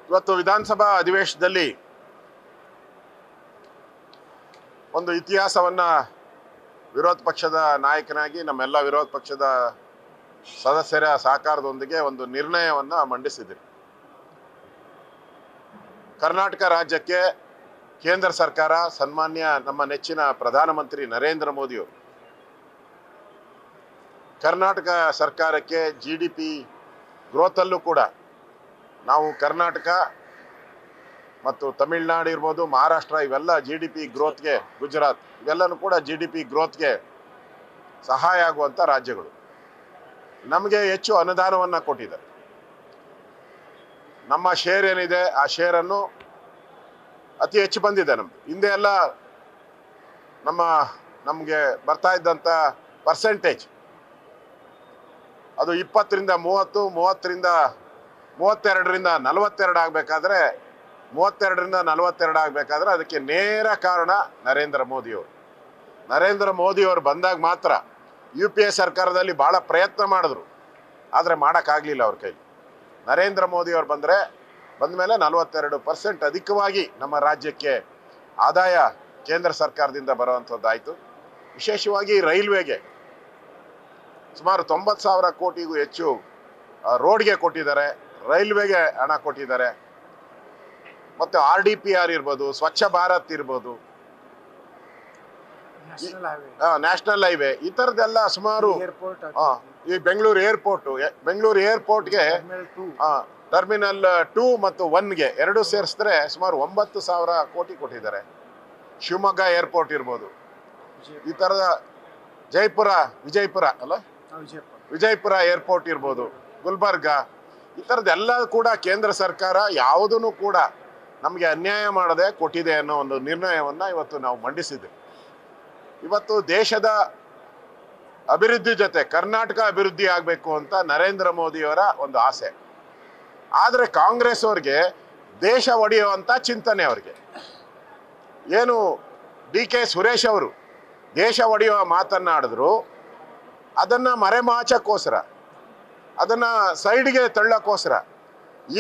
ಇವತ್ತು ವಿಧಾನಸಭಾ ಅಧಿವೇಶನದಲ್ಲಿ ಒಂದು ಇತಿಹಾಸವನ್ನ ವಿರೋಧ ಪಕ್ಷದ ನಾಯಕನಾಗಿ ನಮ್ಮೆಲ್ಲ ವಿರೋಧ ಪಕ್ಷದ ಸದಸ್ಯರ ಸಹಕಾರದೊಂದಿಗೆ ಒಂದು ನಿರ್ಣಯವನ್ನ ಮಂಡಿಸಿದೆ. ಕರ್ನಾಟಕ ರಾಜ್ಯಕ್ಕೆ ಕೇಂದ್ರ ಸರ್ಕಾರ ಸನ್ಮಾನ್ಯ ನಮ್ಮ ನೆಚ್ಚಿನ ಪ್ರಧಾನಮಂತ್ರಿ ನರೇಂದ್ರ ಮೋದಿ ಅವರು ಕರ್ನಾಟಕ ಸರ್ಕಾರಕ್ಕೆ GDP ಗ್ರೋತ್ ಅಲ್ಲೂ ಕೂಡ ನಾವು ಕರ್ನಾಟಕ ಮತ್ತು ತಮಿಳುನಾಡು ಇರ್ಬೋದು, ಮಹಾರಾಷ್ಟ್ರ ಇವೆಲ್ಲ GDP ಗ್ರೋತ್ಗೆ, ಗುಜರಾತ್ ಇವೆಲ್ಲನೂ ಕೂಡ GDP ಗ್ರೋತ್ಗೆ ಸಹಾಯ ಆಗುವಂಥ ರಾಜ್ಯಗಳು. ನಮಗೆ ಹೆಚ್ಚು ಅನುದಾನವನ್ನು ಕೊಟ್ಟಿದ್ದಾರೆ. ನಮ್ಮ ಶೇರ್ ಏನಿದೆ ಆ ಶೇರನ್ನು ಅತಿ ಹೆಚ್ಚು ಬಂದಿದೆ. ನಮ್ದು ಹಿಂದೆ ಎಲ್ಲ ನಮಗೆ ಬರ್ತಾ ಇದ್ದಂಥ ಪರ್ಸೆಂಟೇಜ್ ಅದು 20ರಿಂದ 30, 30ರಿಂದ 32ರಿಂದ 42 ಆಗಬೇಕಾದ್ರೆ 32ರಿಂದ 42 ಆಗಬೇಕಾದ್ರೆ ಅದಕ್ಕೆ ನೇರ ಕಾರಣ ನರೇಂದ್ರ ಮೋದಿಯವರು. ನರೇಂದ್ರ ಮೋದಿಯವರು ಬಂದಾಗ ಮಾತ್ರ UPA ಸರ್ಕಾರದಲ್ಲಿ ಭಾಳ ಪ್ರಯತ್ನ ಮಾಡಿದ್ರು, ಆದರೆ ಮಾಡೋಕ್ಕಾಗಲಿಲ್ಲ ಅವ್ರ ಕೈಲಿ. ನರೇಂದ್ರ ಮೋದಿಯವರು ಬಂದ ಮೇಲೆ 42% ಅಧಿಕವಾಗಿ ನಮ್ಮ ರಾಜ್ಯಕ್ಕೆ ಆದಾಯ ಕೇಂದ್ರ ಸರ್ಕಾರದಿಂದ ಬರುವಂಥದ್ದಾಯಿತು. ವಿಶೇಷವಾಗಿ ರೈಲ್ವೆಗೆ ಸುಮಾರು 90,000 ಕೋಟಿಗೂ ಹೆಚ್ಚು ರೋಡ್ಗೆ ಕೊಟ್ಟಿದ್ದಾರೆ, ರೈಲ್ವೆಗೆ ಹಣ ಕೊಟ್ಟಿದ್ದಾರೆ. ಮತ್ತು RDPR ಇರ್ಬೋದು, ಸ್ವಚ್ಛ ಭಾರತ್ ಇರ್ಬೋದು, ನ್ಯಾಷನಲ್ ಹೈವೇ ಈ ಥರದ್ದೆಲ್ಲ ಸುಮಾರು ಈ ಬೆಂಗಳೂರು ಏರ್ಪೋರ್ಟ್ಗೆ ಟರ್ಮಿನಲ್ 2 ಮತ್ತು 1ಗೆ ಎರಡು ಸೇರಿಸಿದ್ರೆ ಸುಮಾರು 9,000 ಕೋಟಿ ಕೊಟ್ಟಿದ್ದಾರೆ. ಶಿವಮೊಗ್ಗ ಏರ್ಪೋರ್ಟ್ ಇರ್ಬೋದು, ಈ ಥರದ ವಿಜಯಪುರ ಏರ್ಪೋರ್ಟ್ ಇರ್ಬೋದು, ಗುಲ್ಬರ್ಗ ಈ ಥರದ್ದೆಲ್ಲ ಕೂಡ ಕೇಂದ್ರ ಸರ್ಕಾರ ಯಾವುದನ್ನು ಕೂಡ ನಮಗೆ ಅನ್ಯಾಯ ಮಾಡದೆ ಕೊಟ್ಟಿದೆ ಅನ್ನೋ ಒಂದು ನಿರ್ಣಯವನ್ನು ಇವತ್ತು ನಾವು ಮಂಡಿಸಿದ್ವಿ. ಇವತ್ತು ದೇಶದ ಅಭಿವೃದ್ಧಿ ಜೊತೆ ಕರ್ನಾಟಕ ಅಭಿವೃದ್ಧಿ ಆಗಬೇಕು ಅಂತ ನರೇಂದ್ರ ಮೋದಿಯವರ ಒಂದು ಆಸೆ. ಆದರೆ ಕಾಂಗ್ರೆಸ್ ಅವ್ರಿಗೆ ದೇಶ ಒಡೆಯುವಂಥ ಚಿಂತನೆ ಅವ್ರಿಗೆ. ಏನು DK ಸುರೇಶ್ ಅವರು ದೇಶ ಒಡೆಯುವ ಮಾತನ್ನಾಡಿದ್ರು, ಅದನ್ನು ಮರೆಮಾಚಕ್ಕೋಸ್ಕರ, ಅದನ್ನು ಸೈಡ್ಗೆ ತಳ್ಳೋಕ್ಕೋಸ್ಕರ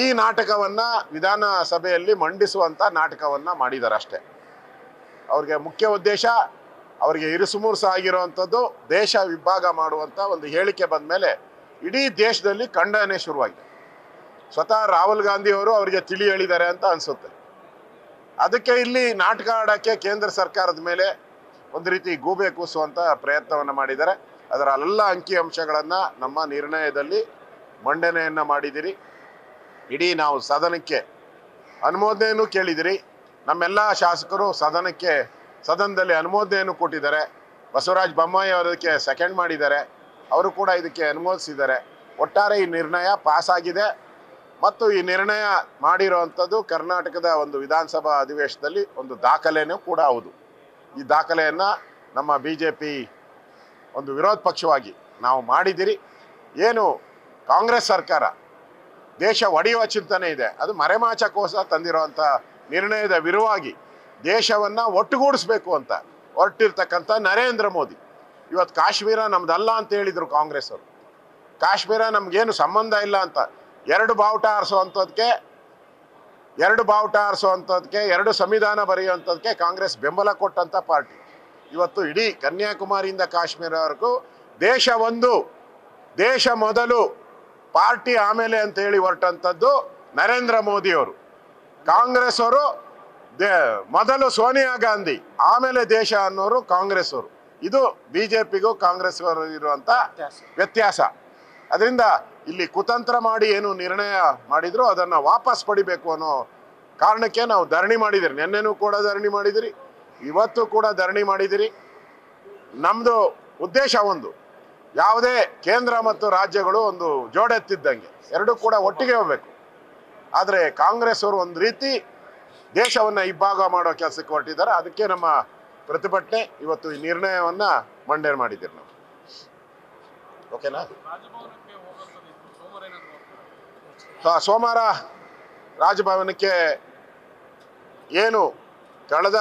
ಈ ನಾಟಕವನ್ನು ವಿಧಾನಸಭೆಯಲ್ಲಿ ಮಂಡಿಸುವಂಥ ನಾಟಕವನ್ನು ಮಾಡಿದ್ದಾರೆ ಅಷ್ಟೇ. ಅವ್ರಿಗೆ ಮುಖ್ಯ ಉದ್ದೇಶ, ಅವರಿಗೆ ಇರುಸುಮುರುಸು ಆಗಿರುವಂಥದ್ದು ದೇಶ ವಿಭಾಗ ಮಾಡುವಂಥ ಒಂದು ಹೇಳಿಕೆ ಬಂದ ಮೇಲೆ ಇಡೀ ದೇಶದಲ್ಲಿ ಖಂಡನೆ ಶುರುವಾಗಿದೆ. ಸ್ವತಃ ರಾಹುಲ್ ಗಾಂಧಿ ಅವರು ಅವರಿಗೆ ತಿಳಿ ಹೇಳಿದ್ದಾರೆ ಅಂತ ಅನಿಸುತ್ತೆ. ಅದಕ್ಕೆ ಇಲ್ಲಿ ನಾಟಕ ಆಡೋಕ್ಕೆ ಕೇಂದ್ರ ಸರ್ಕಾರದ ಮೇಲೆ ಒಂದು ರೀತಿ ಗೂಬೆ ಕೂಸುವಂಥ ಪ್ರಯತ್ನವನ್ನು ಮಾಡಿದ್ದಾರೆ. ಅದರ ಎಲ್ಲ ಅಂಕಿಅಂಶಗಳನ್ನು ನಮ್ಮ ನಿರ್ಣಯದಲ್ಲಿ ಮಂಡನೆಯನ್ನು ಮಾಡಿದಿರಿ. ಇಡೀ ನಾವು ಸದನಕ್ಕೆ ಅನುಮೋದನೆಯನ್ನು ಕೇಳಿದಿರಿ. ನಮ್ಮೆಲ್ಲ ಶಾಸಕರು ಸದನದಲ್ಲಿ ಅನುಮೋದನೆಯನ್ನು ಕೊಟ್ಟಿದ್ದಾರೆ. ಬಸವರಾಜ ಬೊಮ್ಮಾಯಿ ಅವರದಕ್ಕೆ ಸೆಕೆಂಡ್ ಮಾಡಿದ್ದಾರೆ, ಅವರು ಕೂಡ ಇದಕ್ಕೆ ಅನುಮೋದಿಸಿದ್ದಾರೆ. ಒಟ್ಟಾರೆ ಈ ನಿರ್ಣಯ ಪಾಸಾಗಿದೆ. ಮತ್ತು ಈ ನಿರ್ಣಯ ಮಾಡಿರುವಂಥದ್ದು ಕರ್ನಾಟಕದ ಒಂದು ವಿಧಾನಸಭಾ ಅಧಿವೇಶನದಲ್ಲಿ ಒಂದು ದಾಖಲೆಯೂ ಕೂಡ ಹೌದು. ಈ ದಾಖಲೆಯನ್ನು ನಮ್ಮ BJP ಒಂದು ವಿರೋಧ ಪಕ್ಷವಾಗಿ ನಾವು ಮಾಡಿದಿರಿ. ಏನು ಕಾಂಗ್ರೆಸ್ ಸರ್ಕಾರ ದೇಶ ಒಡೆಯುವ ಚಿಂತನೆ ಇದೆ, ಅದು ಮರೆಮಾಚಕ್ಕೋಸ್ಕರ ತಂದಿರುವಂಥ ನಿರ್ಣಯದ ವಿರುವಾಗಿ ದೇಶವನ್ನು ಒಟ್ಟುಗೂಡಿಸ್ಬೇಕು ಅಂತ ಹೊರಟಿರ್ತಕ್ಕಂಥ ನರೇಂದ್ರ ಮೋದಿ ಇವತ್ತು ಕಾಶ್ಮೀರ ನಮ್ದಲ್ಲ ಅಂತ ಹೇಳಿದರು ಕಾಂಗ್ರೆಸ್ ಅವರು. ಕಾಶ್ಮೀರ ನಮಗೇನು ಸಂಬಂಧ ಇಲ್ಲ ಅಂತ ಎರಡು ಬಾವುಟ ಆರಿಸೋವಂಥದ್ದಕ್ಕೆ ಎರಡು ಸಂವಿಧಾನ ಬರೆಯುವಂಥದ್ದಕ್ಕೆ ಕಾಂಗ್ರೆಸ್ ಬೆಂಬಲ ಕೊಟ್ಟಂಥ ಪಾರ್ಟಿ. ಇವತ್ತು ಇಡೀ ಕನ್ಯಾಕುಮಾರಿಯಿಂದ ಕಾಶ್ಮೀರವರೆಗೂ ದೇಶ ಒಂದು, ದೇಶ ಮೊದಲು, ಪಾರ್ಟಿ ಆಮೇಲೆ ಅಂತ ಹೇಳಿ ಹೊರಟಂಥದ್ದು ನರೇಂದ್ರ ಮೋದಿಯವರು. ಕಾಂಗ್ರೆಸ್ ಅವರು ಮೊದಲು ಸೋನಿಯಾ ಗಾಂಧಿ, ಆಮೇಲೆ ದೇಶ ಅನ್ನೋರು ಕಾಂಗ್ರೆಸ್ ಅವರು. ಇದು BJPಗೂ ಕಾಂಗ್ರೆಸ್ ಅವರು ಇರುವಂಥ ವ್ಯತ್ಯಾಸ. ಅದರಿಂದ ಇಲ್ಲಿ ಕುತಂತ್ರ ಮಾಡಿ ಏನು ನಿರ್ಣಯ ಮಾಡಿದ್ರು ಅದನ್ನು ವಾಪಸ್ ಪಡಿಬೇಕು ಅನ್ನೋ ಕಾರಣಕ್ಕೆ ನಾವು ಧರಣಿ ಮಾಡಿದಿರಿ. ನಿನ್ನೆನೂ ಕೂಡ ಧರಣಿ ಮಾಡಿದಿರಿ, ಇವತ್ತು ಕೂಡ ಧರಣಿ ಮಾಡಿದಿರಿ. ನಮ್ಮದು ಉದ್ದೇಶ ಒಂದು, ಯಾವುದೇ ಕೇಂದ್ರ ಮತ್ತು ರಾಜ್ಯಗಳು ಒಂದು ಜೋಡೆತ್ತಿದ್ದಂಗೆ ಎರಡೂ ಕೂಡ ಒಟ್ಟಿಗೆ ಹೋಗಬೇಕು. ಆದರೆ ಕಾಂಗ್ರೆಸ್ ಅವರು ಒಂದು ರೀತಿ ದೇಶವನ್ನು ಇಬ್ಬಾಗ ಮಾಡೋ ಕೆಲಸಕ್ಕೆ ಹೊರಟಿದ್ದಾರೆ. ಅದಕ್ಕೆ ನಮ್ಮ ಪ್ರತಿಭಟನೆ. ಇವತ್ತು ಈ ನಿರ್ಣಯವನ್ನು ಮಂಡನೆ ಮಾಡಿದ್ದೀರಿ ನಾವು. ಓಕೆನಾ? ಸೋಮವಾರ ರಾಜಭವನಕ್ಕೆ ಏನು ಕಳೆದ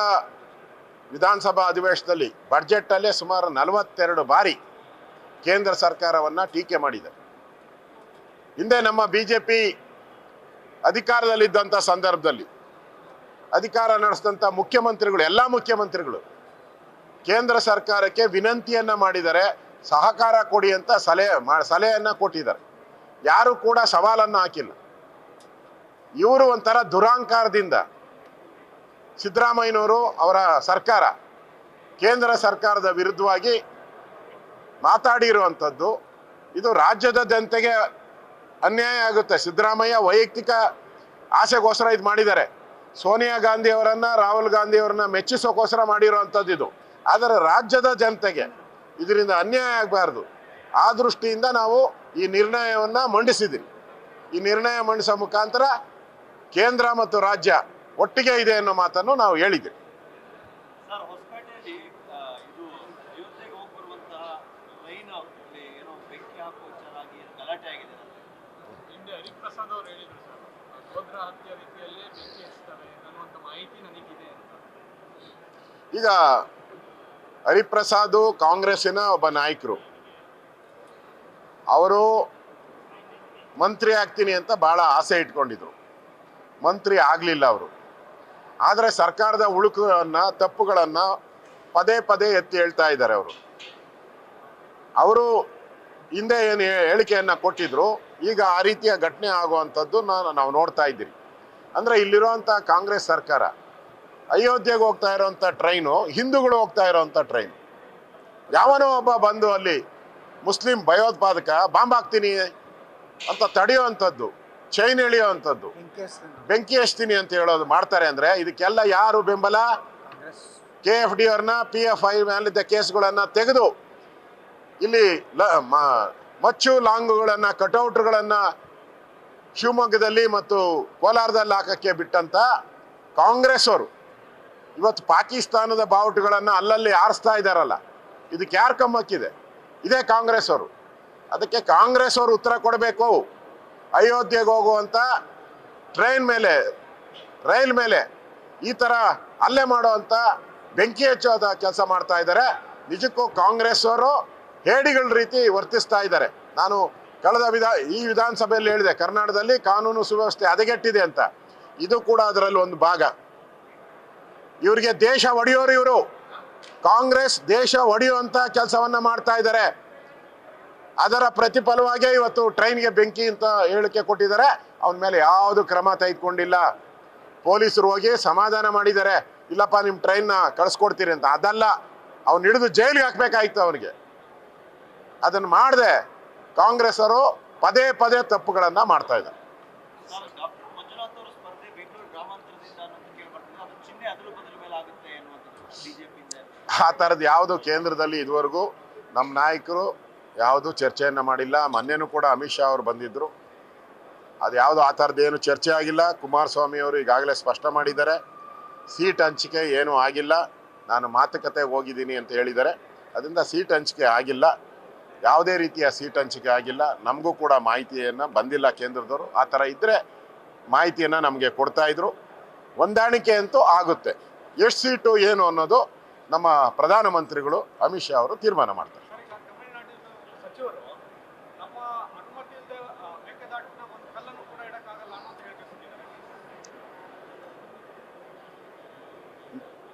ವಿಧಾನಸಭಾ ಅಧಿವೇಶನದಲ್ಲಿ ಬಡ್ಜೆಟ್ಟಲ್ಲೇ ಸುಮಾರು 42 ಬಾರಿ ಕೇಂದ್ರ ಸರ್ಕಾರವನ್ನು ಟೀಕೆ ಮಾಡಿದೆ. ಹಿಂದೆ ನಮ್ಮ BJP ಅಧಿಕಾರದಲ್ಲಿದ್ದಂಥ ಸಂದರ್ಭದಲ್ಲಿ ಅಧಿಕಾರ ನಡೆಸಿದಂಥ ಮುಖ್ಯಮಂತ್ರಿಗಳು, ಎಲ್ಲ ಮುಖ್ಯಮಂತ್ರಿಗಳು ಕೇಂದ್ರ ಸರ್ಕಾರಕ್ಕೆ ವಿನಂತಿಯನ್ನ ಮಾಡಿದ್ದಾರೆ, ಸಹಕಾರ ಕೊಡಿ ಅಂತ ಸಲಹೆಯನ್ನ ಕೊಟ್ಟಿದ್ದಾರೆ. ಯಾರು ಕೂಡ ಸವಾಲನ್ನು ಹಾಕಿಲ್ಲ. ಇವರು ಒಂಥರ ದುರಾಂಕಾರದಿಂದ ಸಿದ್ದರಾಮಯ್ಯನವರು ಅವರ ಸರ್ಕಾರ ಕೇಂದ್ರ ಸರ್ಕಾರದ ವಿರುದ್ಧವಾಗಿ ಮಾತಾಡಿರುವಂಥದ್ದು ಇದು ರಾಜ್ಯದ ಜನತೆಗೆ ಅನ್ಯಾಯ ಆಗುತ್ತೆ. ಸಿದ್ದರಾಮಯ್ಯ ವೈಯಕ್ತಿಕ ಆಸೆಗೋಸ್ಕರ ಇದು ಮಾಡಿದ್ದಾರೆ. ಸೋನಿಯಾ ಗಾಂಧಿ ಅವರನ್ನ, ರಾಹುಲ್ ಗಾಂಧಿ ಅವರನ್ನ ಮೆಚ್ಚಿಸೋಕೋಸ್ಕರ ಮಾಡಿರುವಂಥದ್ದು ಇದು. ಆದರೆ ರಾಜ್ಯದ ಜನತೆಗೆ ಇದರಿಂದ ಅನ್ಯಾಯ ಆಗಬಾರ್ದು. ಆ ದೃಷ್ಟಿಯಿಂದ ನಾವು ಈ ನಿರ್ಣಯವನ್ನು ಮಂಡಿಸಿದ್ದೀವಿ. ಈ ನಿರ್ಣಯ ಮಂಡಿಸೋ ಮುಖಾಂತರ ಕೇಂದ್ರ ಮತ್ತು ರಾಜ್ಯ ಒಟ್ಟಿಗೆ ಇದೆ ಅನ್ನೋ ಮಾತನ್ನು ನಾವು ಹೇಳಿದ್ದೀವಿ. ಈಗ ಹರಿಪ್ರಸಾದ್ ಕಾಂಗ್ರೆಸ್ಸಿನ ಒಬ್ಬ ನಾಯಕರು, ಅವರು ಮಂತ್ರಿ ಆಗ್ತೀನಿ ಅಂತ ಬಹಳ ಆಸೆ ಇಟ್ಕೊಂಡಿದ್ರು. ಮಂತ್ರಿ ಆಗಲಿಲ್ಲ ಅವರು. ಆದರೆ ಸರ್ಕಾರದ ಉಳುಕನ್ನ, ತಪ್ಪುಗಳನ್ನು ಪದೇ ಪದೇ ಎತ್ತಿ ಹೇಳ್ತಾ ಇದ್ದಾರೆ. ಅವರು ಹಿಂದೆ ಏನು ಹೇಳಿಕೆಯನ್ನು ಕೊಟ್ಟಿದ್ರು, ಈಗ ಆ ರೀತಿಯ ಘಟನೆ ಆಗುವಂಥದ್ದು ನಾವು ನೋಡ್ತಾ ಇದ್ದೀರಿ. ಅಂದರೆ ಇಲ್ಲಿರುವಂಥ ಕಾಂಗ್ರೆಸ್ ಸರ್ಕಾರ ಅಯೋಧ್ಯೆಗೆ ಹೋಗ್ತಾ ಇರೋವಂಥ ಟ್ರೈನು ಹಿಂದೂಗಳು ಹೋಗ್ತಾ ಇರೋವಂಥ ಟ್ರೈನ್. ಯಾವನೋ ಒಬ್ಬ ಬಂದು ಅಲ್ಲಿ ಮುಸ್ಲಿಂ ಭಯೋತ್ಪಾದಕ ಬಾಂಬ್ ಹಾಕ್ತೀನಿ ಅಂತ ತಡೆಯುವಂಥದ್ದು, ಚೈನ್ ಎಳೆಯುವಂಥದ್ದು, ಬೆಂಕಿ ಹಚ್ತೀನಿ ಅಂತ ಹೇಳೋದು ಮಾಡ್ತಾರೆ. ಅಂದರೆ ಇದಕ್ಕೆಲ್ಲ ಯಾರು ಬೆಂಬಲ? KFD ಅವ್ರನ್ನ, PFI ಮೇಲಿದ್ದ ಕೇಸ್ಗಳನ್ನು ತೆಗೆದು ಇಲ್ಲಿ ಮಚ್ಚು ಲಾಂಗುಗಳನ್ನು, ಕಟೌಟ್ಗಳನ್ನು ಶಿವಮೊಗ್ಗದಲ್ಲಿ ಮತ್ತು ಕೋಲಾರದಲ್ಲಿ ಹಾಕಕ್ಕೆ ಬಿಟ್ಟಂತ ಕಾಂಗ್ರೆಸ್ ಅವರು ಇವತ್ತು ಪಾಕಿಸ್ತಾನದ ಬಾವುಟಗಳನ್ನು ಅಲ್ಲಲ್ಲಿ ಆರಿಸ್ತಾ ಇದ್ದಾರಲ್ಲ, ಇದಕ್ಕೆ ಯಾರು ಕಮ್ಮಕ್ಕಿದೆ? ಇದೇ ಕಾಂಗ್ರೆಸ್ ಅವರು. ಅದಕ್ಕೆ ಕಾಂಗ್ರೆಸ್ ಅವರು ಉತ್ತರ ಕೊಡಬೇಕು. ಅಯೋಧ್ಯೆಗೆ ಹೋಗುವಂಥ ಟ್ರೈನ್ ಮೇಲೆ, ರೈಲ್ ಮೇಲೆ ಈ ಥರ ಹಲ್ಲೆ ಮಾಡುವಂಥ, ಬೆಂಕಿ ಹಚ್ಚೋದ ಕೆಲಸ ಮಾಡ್ತಾ ಇದ್ದಾರೆ. ನಿಜಕ್ಕೂ ಕಾಂಗ್ರೆಸ್ ಅವರು ಹೇಡಿಗಳ ರೀತಿ ವರ್ತಿಸ್ತಾ ಇದ್ದಾರೆ. ನಾನು ಕಳೆದ ಈ ವಿಧಾನಸಭೆಯಲ್ಲಿ ಹೇಳಿದೆ, ಕರ್ನಾಟಕದಲ್ಲಿ ಕಾನೂನು ಸುವ್ಯವಸ್ಥೆ ಹದಗೆಟ್ಟಿದೆ ಅಂತ. ಇದು ಕೂಡ ಅದರಲ್ಲಿ ಒಂದು ಭಾಗ. ಇವರಿಗೆ ದೇಶ ಒಡೆಯೋರು ಇವರು. ಕಾಂಗ್ರೆಸ್ ದೇಶ ಒಡೆಯುವಂಥ ಕೆಲಸವನ್ನ ಮಾಡ್ತಾ ಇದ್ದಾರೆ. ಅದರ ಪ್ರತಿಫಲವಾಗಿ ಇವತ್ತು ಟ್ರೈನ್ಗೆ ಬೆಂಕಿ ಅಂತ ಹೇಳಿಕೆ ಕೊಟ್ಟಿದ್ದಾರೆ. ಅವನ ಮೇಲೆ ಯಾವುದು ಕ್ರಮ ತೆಗೆದುಕೊಂಡಿಲ್ಲ. ಪೊಲೀಸರು ಹೋಗಿ ಸಮಾಧಾನ ಮಾಡಿದ್ದಾರೆ, ಇಲ್ಲಪ್ಪ ನಿಮ್ಮ ಟ್ರೈನ್ನ ಕಳಿಸ್ಕೊಡ್ತೀರಿ ಅಂತ. ಅದಲ್ಲ, ಅವ್ನು ಹಿಡಿದು ಜೈಲಿಗೆ ಹಾಕ್ಬೇಕಾಯ್ತು ಅವನಿಗೆ. ಅದನ್ನು ಮಾಡದೆ ಕಾಂಗ್ರೆಸ್ ಅವರು ಪದೇ ಪದೇ ತಪ್ಪುಗಳನ್ನು ಮಾಡ್ತಾ ಇದ್ದಾರೆ. ಆ ಥರದ್ದು ಯಾವುದು ಕೇಂದ್ರದಲ್ಲಿ ಇದುವರೆಗೂ ನಮ್ಮ ನಾಯಕರು ಯಾವುದು ಚರ್ಚೆಯನ್ನು ಮಾಡಿಲ್ಲ. ಮೊನ್ನೆನೂ ಕೂಡ ಅಮಿತ್ ಶಾ ಅವರು ಬಂದಿದ್ದರು. ಅದು ಯಾವುದು ಆ ಥರದ್ದೇನು ಚರ್ಚೆ ಆಗಿಲ್ಲ. ಕುಮಾರಸ್ವಾಮಿ ಅವರು ಈಗಾಗಲೇ ಸ್ಪಷ್ಟ ಮಾಡಿದ್ದಾರೆ, ಸೀಟ್ ಹಂಚಿಕೆ ಏನೂ ಆಗಿಲ್ಲ, ನಾನು ಮಾತುಕತೆಗೆ ಹೋಗಿದ್ದೀನಿ ಅಂತ ಹೇಳಿದ್ದಾರೆ. ಅದರಿಂದ ಸೀಟ್ ಹಂಚಿಕೆ ಆಗಿಲ್ಲ, ಯಾವುದೇ ರೀತಿಯ ಸೀಟ್ ಹಂಚಿಕೆ ಆಗಿಲ್ಲ. ನಮಗೂ ಕೂಡ ಮಾಹಿತಿಯನ್ನು ಬಂದಿಲ್ಲ ಕೇಂದ್ರದವರು. ಆ ಥರ ಇದ್ದರೆ ಮಾಹಿತಿಯನ್ನು ನಮಗೆ ಕೊಡ್ತಾಯಿದ್ರು. ಹೊಂದಾಣಿಕೆ ಅಂತೂ ಆಗುತ್ತೆ. ಎಷ್ಟು ಸೀಟು ಏನು ಅನ್ನೋದು ನಮ್ಮ ಪ್ರಧಾನಮಂತ್ರಿಗಳು ಅಮಿತ್ ಶಾ ಅವರು ತೀರ್ಮಾನ ಮಾಡ್ತಾರೆ.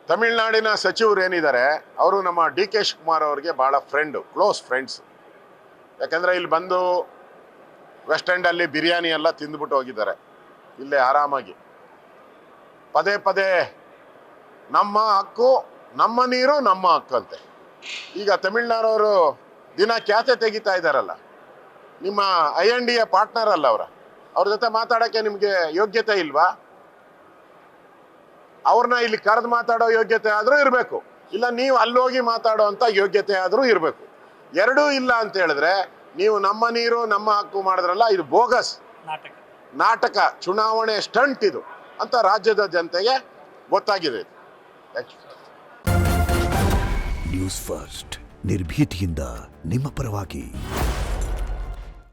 ತಮಿಳುನಾಡಿನ ಸಚಿವರು ಏನಿದ್ದಾರೆ, ಅವರು ನಮ್ಮ DK ಶಿವಕುಮಾರ್ ಅವರಿಗೆ ಭಾಳ ಕ್ಲೋಸ್ ಫ್ರೆಂಡ್ಸ್. ಯಾಕಂದರೆ ಇಲ್ಲಿ ಬಂದು ವೆಸ್ಟ್ ಎಂಡಲ್ಲಿ ಬಿರಿಯಾನಿ ಎಲ್ಲ ತಿಂದುಬಿಟ್ಟು ಹೋಗಿದ್ದಾರೆ. ಇಲ್ಲೇ ಆರಾಮಾಗಿ ಪದೇ ಪದೇ ನಮ್ಮ ಹಕ್ಕು, ನಮ್ಮ ನೀರು, ನಮ್ಮ ಹಕ್ಕು ಅಂತೆ. ಈಗ ತಮಿಳ್ನಾಡವರು ದಿನ ಖ್ಯಾತೆ ತೆಗಿತಾ ಇದ್ದಾರಲ್ಲ, ನಿಮ್ಮ INDA ಪಾರ್ಟ್ನರ್ ಅಲ್ಲ ಅವ್ರ ಜೊತೆ ಮಾತಾಡೋಕ್ಕೆ ನಿಮಗೆ ಯೋಗ್ಯತೆ ಇಲ್ವಾ? ಅವ್ರನ್ನ ಇಲ್ಲಿ ಕರೆದು ಮಾತಾಡೋ ಯೋಗ್ಯತೆ ಆದರೂ ಇರಬೇಕು, ಇಲ್ಲ ನೀವು ಅಲ್ಲೋಗಿ ಮಾತಾಡೋ ಅಂತ ಯೋಗ್ಯತೆ ಆದರೂ ಇರಬೇಕು. ಎರಡೂ ಇಲ್ಲ ಅಂತ ಹೇಳಿದ್ರೆ ನೀವು ನಮ್ಮ ನೀರು ನಮ್ಮ ಹಕ್ಕು ಮಾಡಿದ್ರಲ್ಲ, ಇದು ಬೋಗಸ್ ನಾಟಕ, ಚುನಾವಣೆ ಸ್ಟಂಟ್ ಇದು ಅಂತ ರಾಜ್ಯದ ಜನತೆಗೆ ಗೊತ್ತಾಗಿದೆ. ನ್ಯೂಸ್ ಫಸ್ಟ್, ನಿರ್ಭೀತಿಯಿಂದ ನಿಮ್ಮ ಪರವಾಗಿ.